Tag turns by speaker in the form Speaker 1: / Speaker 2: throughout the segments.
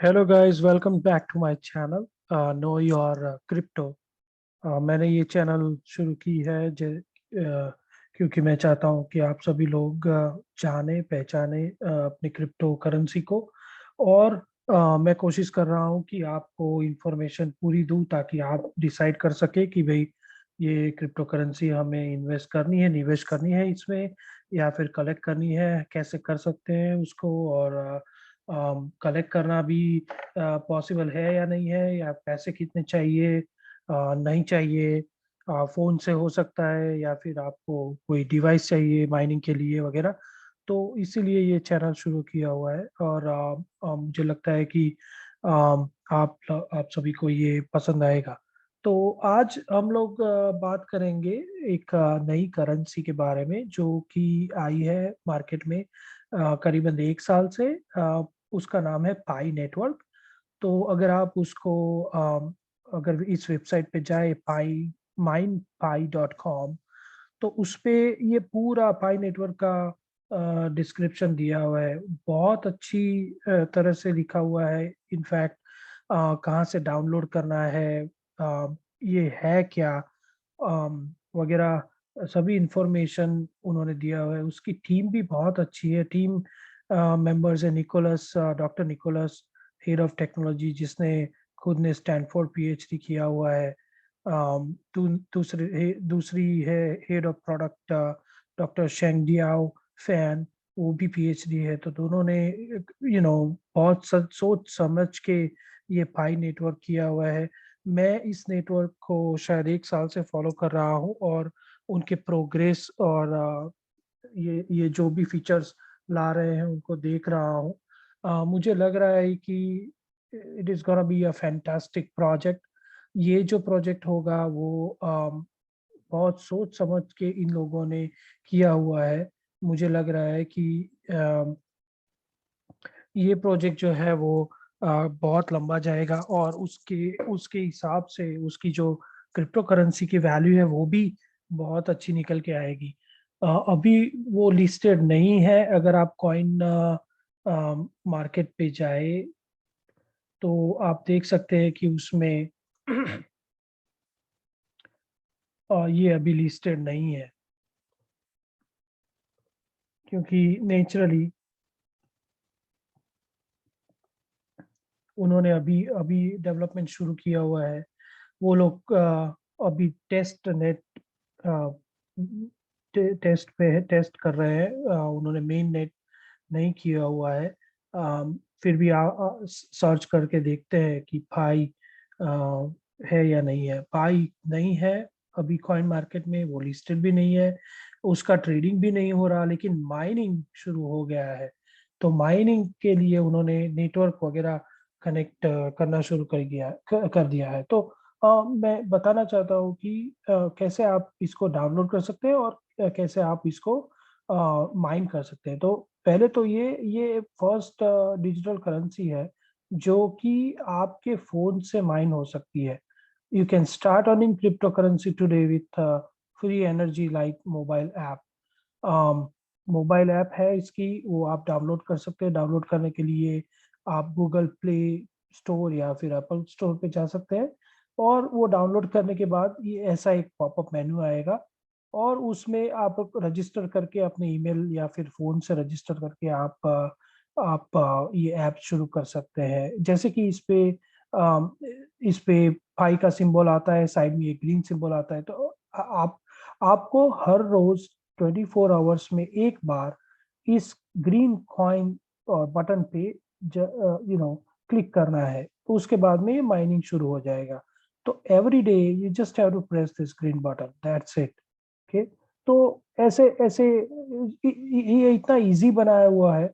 Speaker 1: Hello guys, welcome back to my channel know your crypto. मैंने ये channel शुरू की है क्योंकि मैं चाहता हूँ कि आप सभी लोग जाने पहचाने अपनी क्रिप्टो करेंसी को। और मैं कोशिश कर रहा हूँ कि आपको इंफॉर्मेशन पूरी दूँ ताकि आप डिसाइड कर सके कि भाई ये क्रिप्टो करेंसी हमें इन्वेस्ट करनी है, निवेश करनी है इसमें, या फिर कलेक्ट करनी है, कैसे कर सकते हैं उसको। और कलेक्ट करना भी पॉसिबल है या नहीं है, या पैसे कितने चाहिए, नहीं चाहिए, फोन से हो सकता है या फिर आपको कोई डिवाइस चाहिए माइनिंग के लिए वगैरह। तो इसीलिए ये चैनल शुरू किया हुआ है। और मुझे लगता है कि आप सभी को ये पसंद आएगा। तो आज हम लोग बात करेंगे एक नई करेंसी के बारे में जो कि आई है मार्केट में करीबन 1 साल से। उसका नाम है पाई नेटवर्क। तो अगर आप उसको अगर इस वेबसाइट पे जाए पाई mindpi.com, तो उस पे ये पूरा पाई नेटवर्क का डिस्क्रिप्शन दिया हुआ है। बहुत अच्छी तरह से लिखा हुआ है। इनफैक्ट कहाँ से डाउनलोड करना है, ये है क्या, वगैरह सभी इंफॉर्मेशन उन्होंने दिया हुआ है। उसकी टीम भी बहुत अच्छी है। टीम मेंबर्स है Nicholas, doctor Nicholas, head of technology, जिसने खुद ने स्टैनफोर्ड पीएचडी किया हुआ है। दूसरी है head of product, doctor Shengdiao Fan, वो भी पीएचडी है। तो दोनों ने बहुत सोच समझ के ये पाई नेटवर्क किया हुआ है। मैं इस नेटवर्क को शायद 1 साल से फॉलो कर रहा हूँ और उनके प्रोग्रेस और ये जो भी फीचर्स ला रहे हैं उनको देख रहा हूँ। मुझे लग रहा है कि it is gonna be a fantastic project. ये जो प्रोजेक्ट होगा वो बहुत सोच समझ के इन लोगों ने किया हुआ है। मुझे लग रहा है कि ये प्रोजेक्ट जो है वो बहुत लंबा जाएगा और उसके उसके हिसाब से उसकी जो क्रिप्टो करेंसी की वैल्यू है वो भी बहुत अच्छी निकल के आएगी। अभी वो लिस्टेड नहीं है। अगर आप कॉइन मार्केट पे जाए तो आप देख सकते हैं कि उसमें ये अभी लिस्टेड नहीं है, क्योंकि नेचुरली उन्होंने अभी अभी डेवलपमेंट शुरू किया हुआ है। वो लोग अभी टेस्ट पे है, टेस्ट कर रहे हैं। उन्होंने मेन नेट नहीं किया हुआ है। फिर भी सर्च करके देखते हैं कि पाई है या नहीं है। पाई नहीं है अभी कॉइन मार्केट में, वो लिस्टेड भी नहीं है, उसका ट्रेडिंग भी नहीं हो रहा, लेकिन माइनिंग शुरू हो गया है। तो माइनिंग के लिए उन्होंने नेटवर्क वगैरह कनेक्ट करना शुरू कर दिया है। तो मैं बताना चाहता हूँ कि कैसे आप इसको डाउनलोड कर सकते हैं और कैसे आप इसको माइन कर सकते हैं। तो पहले तो ये फर्स्ट डिजिटल करेंसी है जो कि आपके फोन से माइन हो सकती है। You can start earning crypto currency today with free energy like mobile app. Mobile app है इसकी, वो आप डाउनलोड कर सकते हैं। डाउनलोड करने के लिए आप गूगल प्ले स्टोर या फिर एप्पल स्टोर पे जा सकते हैं। और वो डाउनलोड करने के बाद ये ऐसा एक पॉपअप मेन्यू आएगा और उसमें आप रजिस्टर करके अपने ईमेल या फिर फोन से रजिस्टर करके आप ये ऐप शुरू कर सकते हैं। जैसे कि इस पे पाई का सिंबल आता है, साइड में एक ग्रीन सिंबल आता है। तो आप आपको हर रोज 24 आवर्स में एक बार इस ग्रीन कॉइन बटन पे क्लिक करना है। तो उसके बाद में ये माइनिंग शुरू हो जाएगा। तो every day you just have to press this green button, that's it. Okay. तो ऐसे ऐसे ये इतना इजी बनाया हुआ है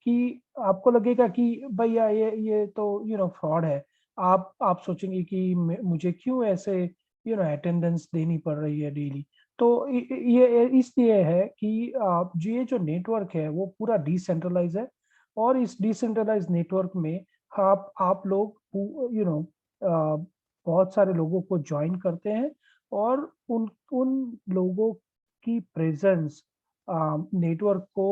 Speaker 1: कि आपको लगेगा कि भैया ये तो फ्रॉड है। आप सोचेंगे कि मुझे क्यों ऐसे अटेंडेंस देनी पड़ रही है डेली। तो ये इसलिए है कि जो ये जो नेटवर्क है वो पूरा डिसेंट्रलाइज है। और इस डिसेंट्रलाइज नेटवर्क में आप लोग बहुत सारे लोगों को ज्वाइन करते हैं। और उन उन लोगों की प्रेजेंस नेटवर्क को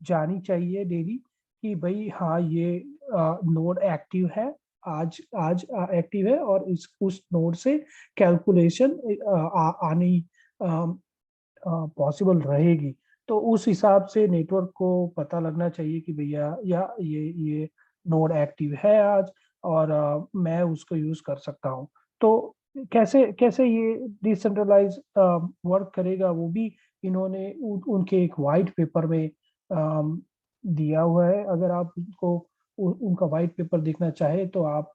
Speaker 1: जानी चाहिए डेली, कि भाई हाँ ये नोड एक्टिव है, आज आज एक्टिव है और इस उस नोड से कैलकुलेशन आनी पॉसिबल रहेगी। तो उस हिसाब से नेटवर्क को पता लगना चाहिए कि भैया या ये नोड एक्टिव है आज, और मैं उसको यूज कर सकता हूँ। तो कैसे कैसे ये डिसेंट्रलाइज वर्क करेगा वो भी इन्होंने उनके एक वाइट पेपर में दिया हुआ है। अगर आप उनको उनका वाइट पेपर देखना चाहे तो आप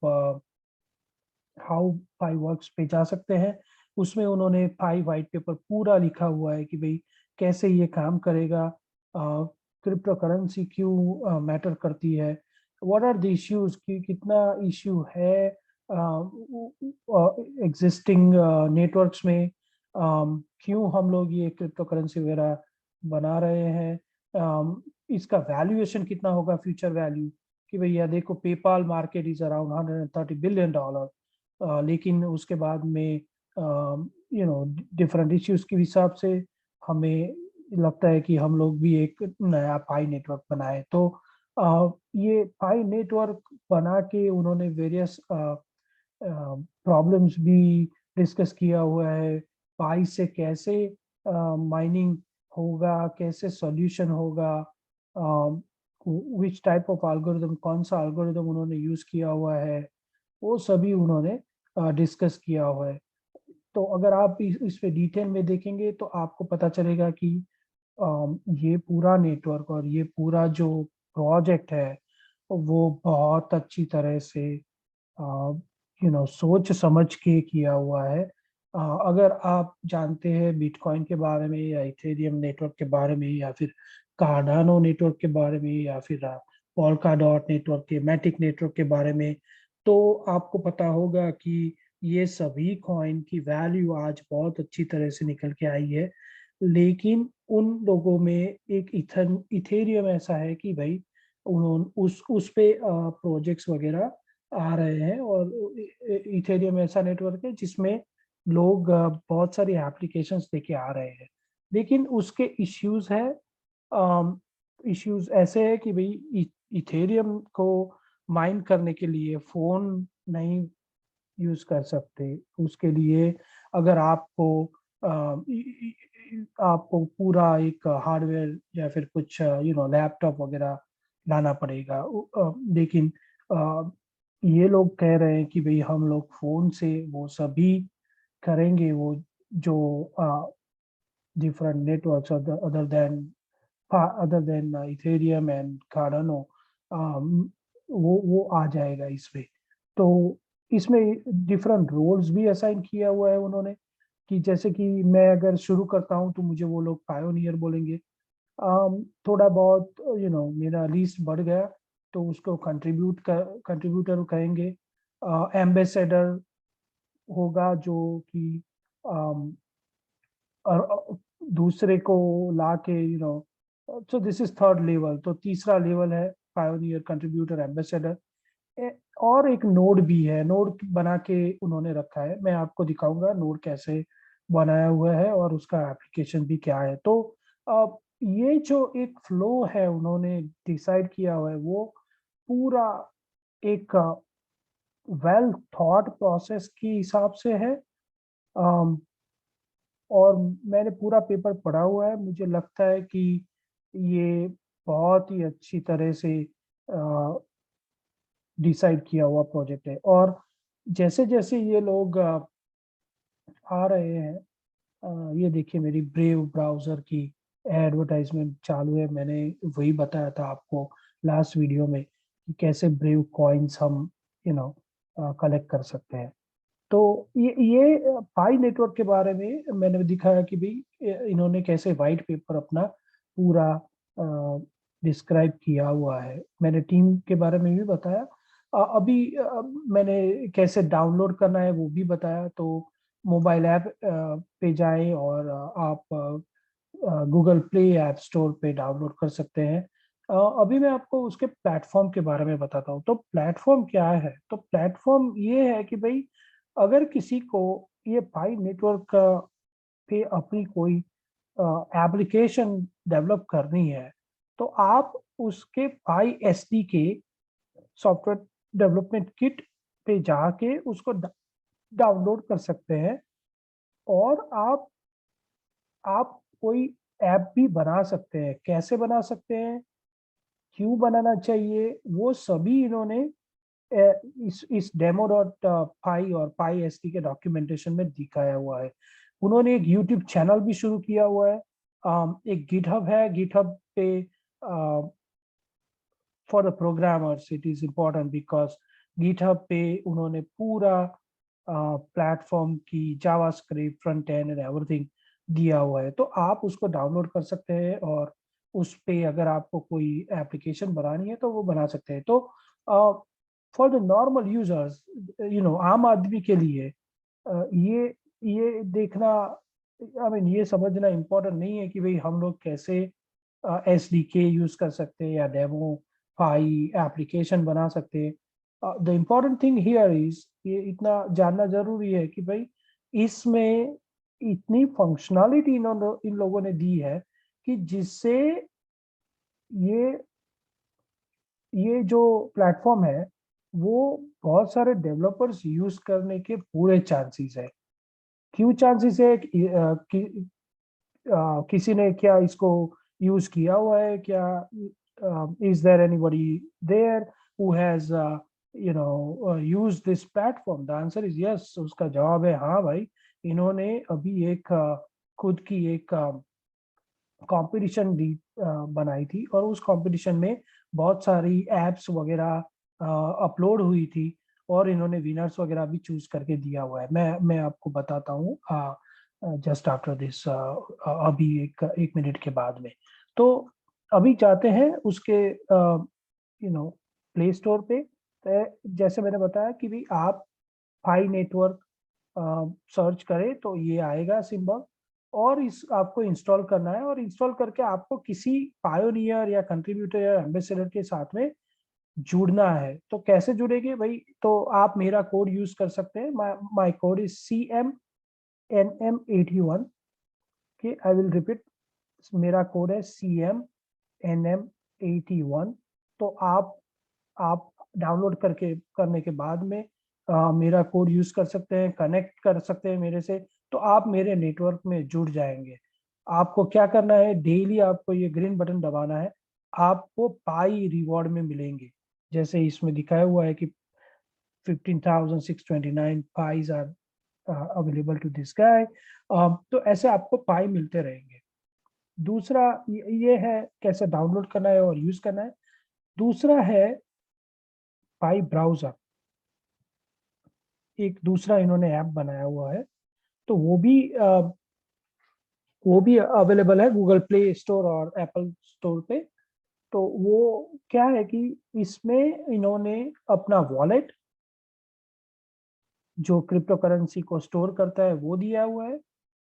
Speaker 1: हाउ पाई वर्क्स पे जा सकते हैं। उसमें उन्होंने पाई वाइट पेपर पूरा लिखा हुआ है कि भाई कैसे ये काम करेगा, क्रिप्टो करेंसी क्यों मैटर करती है, व्हाट आर द इश्यूज, कि कितना इश्यू है एग्जिस्टिंग नेटवर्क्स में, क्यों हम लोग ये क्रिप्टो करेंसी वगैरह बना रहे हैं, इसका वैल्यूएशन कितना होगा, फ्यूचर वैल्यू, कि भैया देखो PayPal market is around $130 billion, लेकिन उसके बाद में डिफरेंट इश्यूज के हिसाब से हमें लगता है कि हम लोग भी एक नया पाई नेटवर्क बनाए। तो ये पाई नेटवर्क बना के उन्होंने वेरियस प्रॉब्लम्स भी डिस्कस किया हुआ है। पाई से कैसे माइनिंग होगा, कैसे सॉल्यूशन होगा, विच टाइप ऑफ एल्गोरिदम, कौन सा एल्गोरिदम उन्होंने यूज किया हुआ है, वो सभी उन्होंने डिस्कस किया हुआ है। तो अगर आप इस पे डिटेल में देखेंगे तो आपको पता चलेगा कि ये पूरा नेटवर्क और ये पूरा जो प्रोजेक्ट है वो बहुत अच्छी तरह से सोच समझ के किया हुआ है। अगर आप जानते हैं बिटकॉइन के बारे में या इथेरियम नेटवर्क के बारे में या फिर कार्डानो नेटवर्क के बारे में या फिर पोल्का डॉट नेटवर्क के, मैटिक नेटवर्क के बारे में, तो आपको पता होगा कि ये सभी कॉइन की वैल्यू आज बहुत अच्छी तरह से निकल के आई है। लेकिन उन लोगों में एक इथेरियम ऐसा है कि भाई उन्होंने उस पे प्रोजेक्ट्स वगैरह आ रहे हैं, और इथेरियम ऐसा नेटवर्क है जिसमें लोग बहुत सारी एप्लीकेशंस लेके आ रहे हैं। लेकिन उसके इश्यूज है, इश्यूज ऐसे है कि भाई इथेरियम को माइन करने के लिए फोन नहीं यूज कर सकते। उसके लिए अगर आपको पूरा एक हार्डवेयर या फिर कुछ लैपटॉप वगैरह लाना पड़ेगा। लेकिन अ, ये लोग कह रहे हैं कि भाई हम लोग फोन से वो सभी करेंगे, वो जो different networks other than Ethereum and Cardano, वो आ जाएगा इसमें। तो इसमें डिफरेंट रोल्स भी असाइन किया हुआ है उन्होंने, कि जैसे कि मैं अगर शुरू करता हूँ तो मुझे वो लोग पायोनियर बोलेंगे। थोड़ा बहुत मेरा लिस्ट बढ़ गया तो उसको कंट्रीब्यूटर कहेंगे। एम्बेसडर होगा जो कि um, दूसरे को ला के so this is third level. तो तीसरा लेवल है पायोनियर, कंट्रीब्यूटर, एम्बेसडर। और एक नोड भी है, नोड बना के उन्होंने रखा है, मैं आपको दिखाऊंगा नोड कैसे बनाया हुआ है और उसका एप्लीकेशन भी क्या है। तो ये जो एक फ्लो है उन्होंने डिसाइड किया हुआ है वो पूरा एक वेल थॉट प्रोसेस के हिसाब से है। अम, और मैंने पूरा पेपर पढ़ा हुआ है, मुझे लगता है कि ये बहुत ही अच्छी तरह से डिसाइड किया हुआ प्रोजेक्ट है। और जैसे जैसे ये लोग आ रहे हैं, ये देखिए मेरी ब्रेव ब्राउजर की एडवर्टाइजमेंट चालू है। मैंने वही बताया था आपको लास्ट वीडियो में कि कैसे ब्रेव कॉइन्स हम यू नो कलेक्ट कर सकते हैं। तो ये पाई नेटवर्क के बारे में मैंने दिखाया कि भाई इन्होंने कैसे वाइट पेपर अपना पूरा डिस्क्राइब किया हुआ है। मैंने टीम के बारे में भी बताया। अभी मैंने कैसे डाउनलोड करना है वो भी बताया। तो मोबाइल ऐप पे जाएं और आप गूगल प्ले ऐप स्टोर पे डाउनलोड कर सकते हैं। अभी मैं आपको उसके प्लेटफॉर्म के बारे में बताता हूँ। तो प्लेटफॉर्म क्या है, तो प्लेटफॉर्म ये है कि भाई अगर किसी को ये पाई नेटवर्क पे अपनी कोई एप्लीकेशन डेवलप करनी है तो आप उसके पाई एसडीके सॉफ्टवेयर डेवलपमेंट किट पे जाके उसको डाउनलोड कर सकते हैं, और आप कोई ऐप भी बना सकते हैं। कैसे बना सकते हैं, क्यों बनाना चाहिए, वो सभी इन्होंने इस डेमो डॉट पाई और पाई एसडी के डॉक्यूमेंटेशन में दिखाया हुआ है। उन्होंने एक यूट्यूब चैनल भी शुरू किया हुआ है, एक गिटहब है, गिटहब पे for the programmers it is important because GitHub पे उन्होंने पूरा प्लेटफॉर्म की JavaScript front end and everything दिया हुआ है। तो आप उसको डाउनलोड कर सकते हैं, और उस पे अगर आपको कोई एप्लीकेशन बनानी है तो वो बना सकते हैं। तो फॉर द नॉर्मल यूजर्स, आम आदमी के लिए ये देखना, आई मीन ये समझना इम्पोर्टेंट नहीं है कि भाई हम लोग कैसे एसडीके यूज कर सकते हैं या डेमो फाई एप्लीकेशन बना सकते हैं। The important thing here is, ये इतना जानना जरूरी है कि भाई इसमें इतनी फंक्शनैलिटी इन लोगों ने दी है कि जिससे ये ये जो प्लेटफॉर्म है वो बहुत सारे डेवलपर्स यूज करने के पूरे चांसेस है। क्यों चांसेस है किसी ने क्या इसको यूज किया हुआ है क्या, is there anybody there who has use this platform? The answer is yes. उसका जवाब है हाँ भाई। इन्होंने अभी एक खुद की एक कंपटीशन भी बनाई थी, और उस कंपटीशन में बहुत सारी एप्स वगैरह अपलोड हुई थी, और इन्होंने विनर्स वगैरह भी चूज करके दिया हुआ है। मैं आपको बताता हूँ जस्ट आफ्टर दिस, अभी एक मिनट के बाद में। तो अभी जाते हैं उसके प्ले स्टोर पे। जैसे मैंने बताया कि भी आप पाई नेटवर्क सर्च करें तो ये आएगा सिंबल, और इस आपको इंस्टॉल करना है, और इंस्टॉल करके आपको किसी पायोनियर या कंट्रीब्यूटर या एम्बेसडर के साथ में जुड़ना है। तो कैसे जुड़ेंगे भाई? तो आप मेरा कोड यूज कर सकते हैं। माय कोड इज CMNM81 के, आई विल रिपीट, मेरा कोड है CMNM81। तो आप डाउनलोड करने के बाद में मेरा कोड यूज कर सकते हैं, कनेक्ट कर सकते हैं मेरे से, तो आप मेरे नेटवर्क में जुड़ जाएंगे। आपको क्या करना है, डेली आपको ये ग्रीन बटन दबाना है, आपको पाई रिवॉर्ड में मिलेंगे। जैसे इसमें दिखाया हुआ है कि 15,629 pis are available to this guy. तो ऐसे आपको पाई मिलते रहेंगे। दूसरा ये है कैसे डाउनलोड करना है और यूज करना है। दूसरा है पाई ब्राउजर, एक दूसरा इन्होंने ऐप बनाया हुआ है। तो वो भी अवेलेबल है गूगल प्ले स्टोर और एप्पल स्टोर पे। तो वो क्या है कि इसमें इन्होंने अपना वॉलेट जो क्रिप्टो करेंसी को स्टोर करता है वो दिया हुआ है।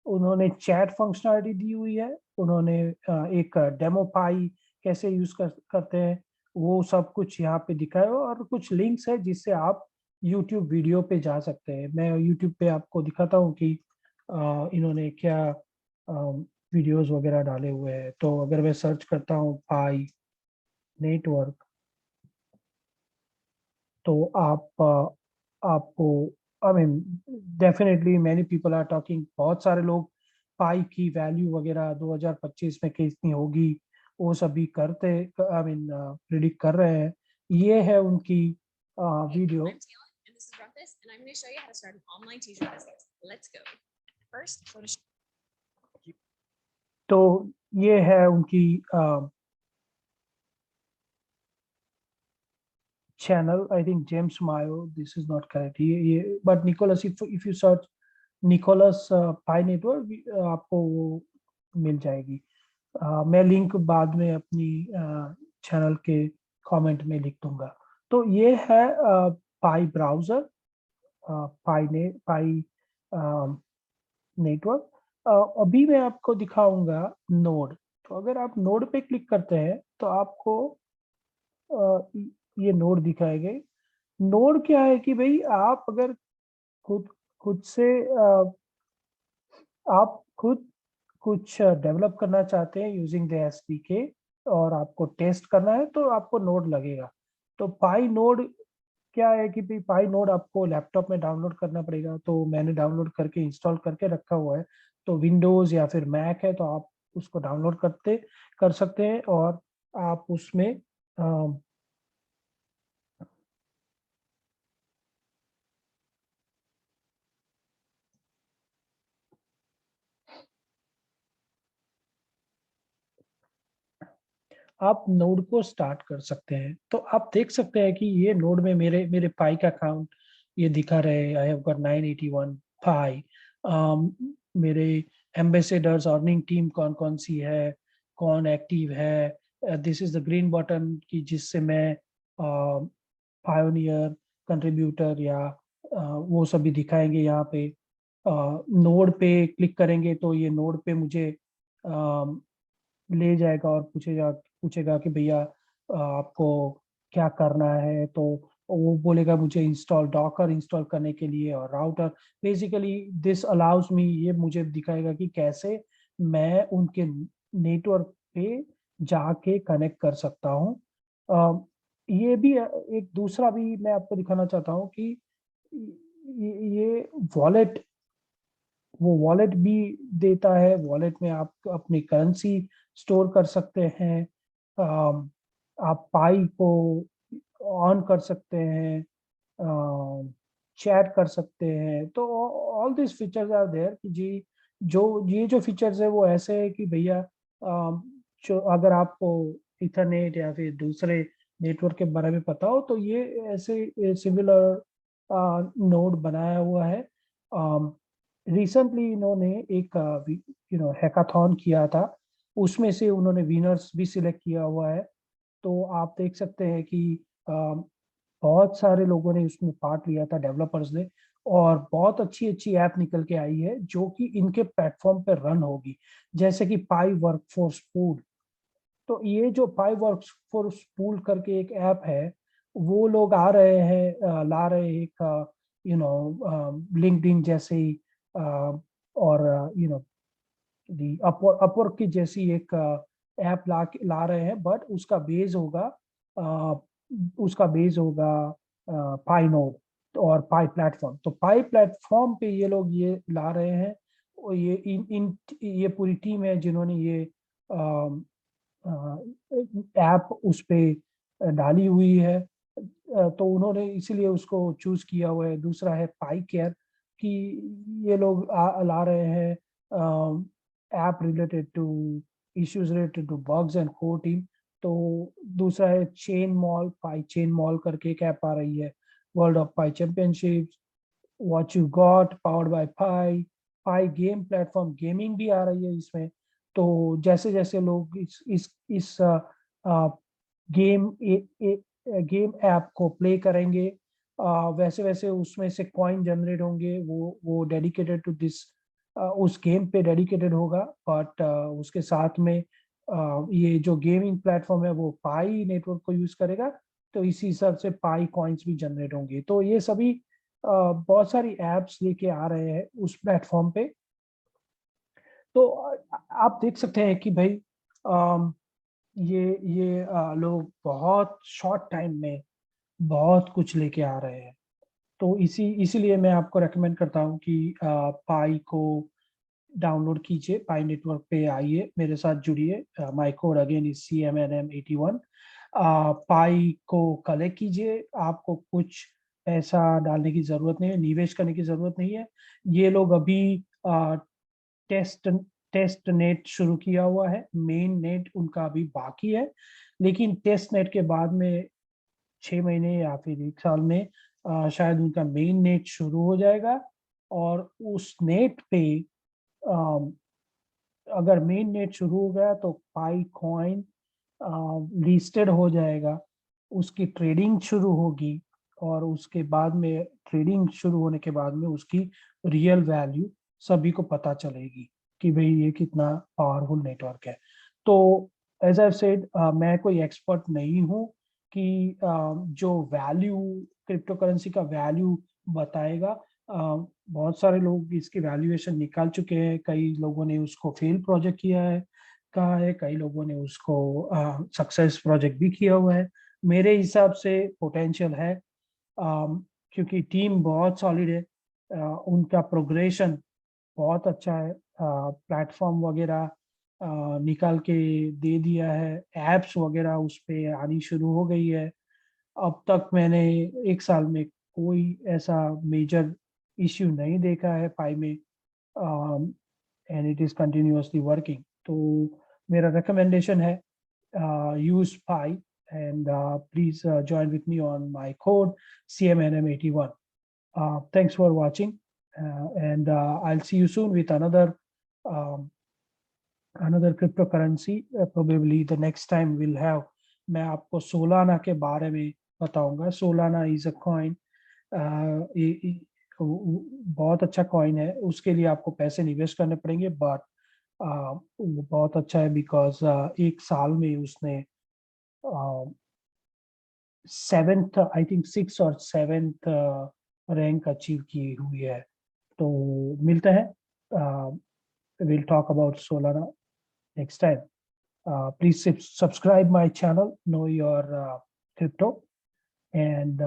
Speaker 1: उन्होंने चैट फंक्शनलिटी दी हुई है। उन्होंने एक डेमो पाई कैसे यूज करते हैं वो सब कुछ यहाँ पे दिखाया हुआ है, और कुछ लिंक्स है जिससे आप यूट्यूब वीडियो पे जा सकते हैं। मैं यूट्यूब पे आपको दिखाता हूँ कि इन्होंने क्या वीडियोस वगैरह डाले हुए हैं। तो अगर मैं सर्च करता हूँ पाई नेटवर्क, तो आपको, I mean, definitely many people are talking, बहुत सारे लोग पाई की वैल्यू वगैरह 2025 में कितनी होगी वो सभी करते, आई मीन प्रिडिक्ट कर रहे हैं। ये है उनकी वीडियो। तो ये है उनकी channel. I think James Mayo. This is not correct. But Nicholas, if you search Nicholas Pi Network, आपको वो मिल जाएगी। मैं लिंक बाद में अपनी चैनल के कमेंट में लिख दूंगा। तो ये है पाई ब्राउजर, पाई नेटवर्क। अभी मैं आपको दिखाऊंगा नोड। तो अगर आप नोड पे क्लिक करते हैं तो आपको ये नोड दिखाएंगे। नोड क्या है कि भाई आप अगर खुद खुद से आप खुद कुछ डेवलप करना चाहते हैं यूजिंग द एसडीके, और आपको टेस्ट करना है तो आपको नोड लगेगा। तो पाई नोड क्या है कि भाई पाई नोड आपको लैपटॉप में डाउनलोड करना पड़ेगा, तो मैंने डाउनलोड करके इंस्टॉल करके रखा हुआ है। तो विंडोज या फिर मैक है तो आप उसको डाउनलोड कर सकते हैं, और आप उसमें अम, आप नोड को स्टार्ट कर सकते हैं। तो आप देख सकते हैं कि ये नोड में मेरे मेरे पाई का अकाउंट ये दिखा रहे, आई हैव गॉट 981 पाई। मेरे एम्बेसडर्स अर्निंग टीम कौन कौन सी है, कौन एक्टिव है, this is the green button की जिससे मैं पायोनियर कंट्रीब्यूटर या वो सभी दिखाएंगे यहाँ पे। नोड पे क्लिक करेंगे तो ये नोड पे मुझे ले जाएगा और पूछेगा कि भैया आपको क्या करना है। तो वो बोलेगा मुझे इंस्टॉल डॉकर इंस्टॉल करने के लिए और router. Basically this allows me, ये मुझे दिखाएगा कि कैसे मैं उनके नेटवर्क पे जाके कनेक्ट कर सकता हूँ। अ, ये भी एक दूसरा भी मैं आपको दिखाना चाहता हूँ कि ये वॉलेट, वो वॉलेट भी देता है। वॉलेट में आप अपनी करेंसी स्टोर कर सकते हैं। आप पाई को ऑन कर सकते हैं, चैट कर सकते हैं। तो all this features are there कि जी, जो ये जो फीचर्स है वो ऐसे है कि भैया जो अगर आपको इथरनेट या फिर दूसरे नेटवर्क के बारे में पता हो तो ये ऐसे सिमिलर नोड बनाया हुआ है। रिसेंटली इन्होंने एक हैकाथॉन किया था, उसमें से उन्होंने विनर्स भी सिलेक्ट किया हुआ है। तो आप देख सकते हैं कि बहुत सारे लोगों ने उसमें पार्ट लिया था, डेवलपर्स ने, और बहुत अच्छी अच्छी ऐप निकल के आई है जो कि इनके प्लेटफॉर्म पे रन होगी, जैसे कि पाई वर्कफोर्स पूल। तो ये जो पाई वर्कफोर्स पूल करके एक ऐप है, वो लोग आ रहे हैं, ला रहे हैं एक लिंक्डइन जैसे ही, और दी अपवर्क की जैसी एक ऐप ला रहे हैं, बट उसका बेस होगा पाई नोड और पाई प्लेटफॉर्म। तो पाई प्लेटफॉर्म पे ये लोग ये ला रहे हैं, और ये इन इन ये पूरी टीम है जिन्होंने ये ऐप उस पे डाली हुई है। तो उन्होंने इसीलिए उसको चूज किया हुआ है। दूसरा है पाई केयर कि ये लोग ला रहे हैं app related to issues related to bugs and core team. तो दूसरा है chain mall, Pi chain mall करके एक ऐप आ रही है। World of Pi championship, what you got powered by Pi, Pi game platform gaming भी आ रही है इसमें। तो जैसे जैसे लोग इस गेम गेम ऐप को प्ले करेंगे, वैसे वैसे उसमें से कॉइन जनरेट होंगे, वो डेडिकेटेड टू दिस, उस गेम पे डेडिकेटेड होगा। बट उसके साथ में ये जो गेमिंग प्लेटफॉर्म है वो पाई नेटवर्क को यूज करेगा, तो इसी हिसाब से पाई कॉइन्स भी जनरेट होंगे। तो ये सभी बहुत सारी एप्स लेके आ रहे हैं उस प्लेटफॉर्म पे। तो आप देख सकते हैं कि भाई अम, ये लोग बहुत शॉर्ट टाइम में बहुत कुछ लेके आ रहे हैं। तो इसीलिए मैं आपको रेकमेंड करता हूँ कि पाई को डाउनलोड कीजिए, पाई नेटवर्क पे आइए, मेरे साथ जुड़िए। My code again is CMNM81। पाई को कलेक्ट कीजिए, आपको कुछ पैसा डालने की जरूरत नहीं है, निवेश करने की जरूरत नहीं है। ये लोग अभी टेस्ट टेस्ट नेट शुरू किया हुआ है, मेन नेट उनका अभी बाकी है। लेकिन टेस्ट नेट के बाद में 6 महीने या फिर 1 साल में शायद उनका मेन नेट शुरू हो जाएगा। और उस नेट पे अम, अगर मेन नेट शुरू हो गया तो पाई कॉइन लिस्टेड हो जाएगा, उसकी ट्रेडिंग शुरू होगी, और उसके बाद में ट्रेडिंग शुरू होने के बाद में उसकी रियल वैल्यू सभी को पता चलेगी कि भाई ये कितना पावरफुल नेटवर्क है। तो एज आई सेड, मैं कोई एक्सपर्ट नहीं हूँ कि जो वैल्यू क्रिप्टो करेंसी का वैल्यू बताएगा। बहुत सारे लोग इसकी वैल्यूएशन निकाल चुके हैं, कई लोगों ने उसको फेल प्रोजेक्ट किया है, कहा है, कई लोगों ने उसको सक्सेस प्रोजेक्ट भी किया हुआ है। मेरे हिसाब से पोटेंशियल है, क्योंकि टीम बहुत सॉलिड है, उनका प्रोग्रेशन बहुत अच्छा है, प्लेटफॉर्म वगैरह निकाल के दे दिया है, एप्स वगैरह उस पे आनी शुरू हो गई है। अब तक मैंने 1 साल में कोई ऐसा मेजर इश्यू नहीं देखा है पाई में, and it is continuously working. तो मेरा रिकमेंडेशन है, use Pi, and please join with me on my code CMNM81. Thanks for watching, and I'll see you soon with um, another cryptocurrency. Probably the next time we'll have, मैं आपको Solana के बारे में बताऊंगा। Solana is a coin, बहुत अच्छा coin है। उसके लिए आपको पैसे निवेश करने पड़ेंगे, बट वो बहुत अच्छा है बिकॉज 1 साल में उसने 7th, आई थिंक 6th और 7th रैंक अचीव की हुई है। तो मिलते हैं, will talk about Solana next time. Please subscribe my channel, Know Your Crypto, and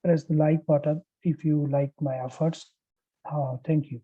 Speaker 1: press the like button if you like my efforts. Thank you.